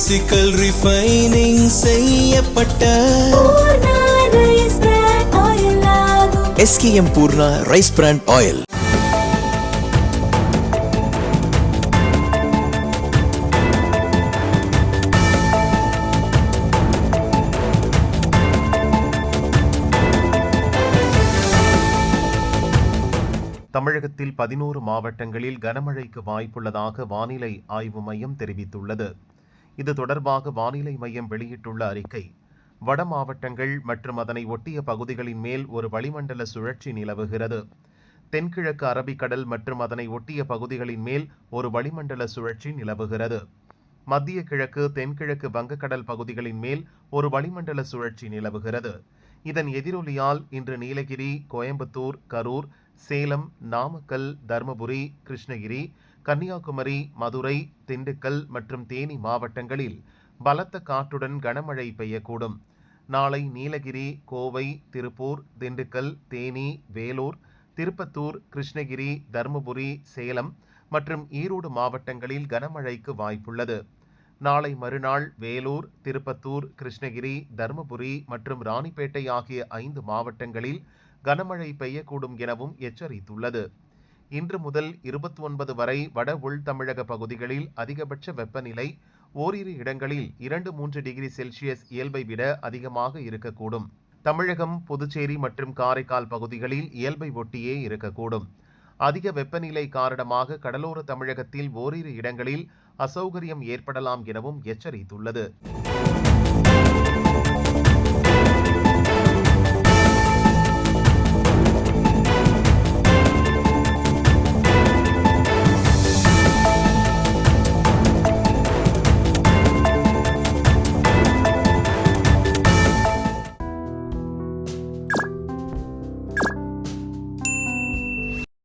Physical refining செய்யப்பட்ட SKM Poorna rice bran oil. தமிழகத்தில் 11 மாவட்டங்களில் கனமழைக்கு வாய்ப்புள்ளதாக வானிலை ஆய்வு மையம் தெரிவித்துள்ளது. இது தொடர்பாக வானிலை மையம் வெளியிட்டுள்ள அறிக்கை, வட மாவட்டங்கள் மற்றும் அதனை ஒட்டிய பகுதிகளின் மேல் ஒரு வளிமண்டல சுழற்சி நிலவுகிறது. தென்கிழக்கு அரபிக்கடல் மற்றும் அதனை ஒட்டிய பகுதிகளின் மேல் ஒரு வளிமண்டல சுழற்சி நிலவுகிறது. மத்திய கிழக்கு தென்கிழக்கு வங்கக்கடல் பகுதிகளின் மேல் ஒரு வளிமண்டல சுழற்சி நிலவுகிறது. இதன் எதிரொலியால் இன்று நீலகிரி, கோயம்புத்தூர், கரூர், சேலம், நாமக்கல், தருமபுரி, கிருஷ்ணகிரி, கன்னியாகுமரி, மதுரை, திண்டுக்கல் மற்றும் தேனி மாவட்டங்களில் பலத்த காற்றுடன் கனமழை பெய்யக்கூடும். நாளை நீலகிரி, கோவை, திருப்பூர், திண்டுக்கல், தேனி, வேலூர், திருப்பத்தூர், கிருஷ்ணகிரி, தருமபுரி, சேலம் மற்றும் ஈரோடு மாவட்டங்களில் கனமழைக்கு வாய்ப்புள்ளது. நாளை மறுநாள் வேலூர், திருப்பத்தூர், கிருஷ்ணகிரி, தருமபுரி மற்றும் ராணிப்பேட்டை ஆகிய 5 மாவட்டங்களில் கனமழை பெய்யக்கூடும் எனவும் எச்சரித்துள்ளது. இன்று முதல் 29 வரை வட உள் தமிழக பகுதிகளில் அதிகபட்ச வெப்பநிலை ஓரிரு இடங்களில் 2-3 டிகிரி செல்சியஸ் இயல்பை விட அதிகமாக இருக்கக்கூடும். தமிழகம், புதுச்சேரி மற்றும் காரைக்கால் பகுதிகளில் இயல்பை ஒட்டியே இருக்கக்கூடும். அதிக வெப்பநிலை காரணமாக கடலோர தமிழகத்தில் ஓரிரு இடங்களில் அசௌகரியம் ஏற்படலாம் எனவும் எச்சரித்துள்ளது.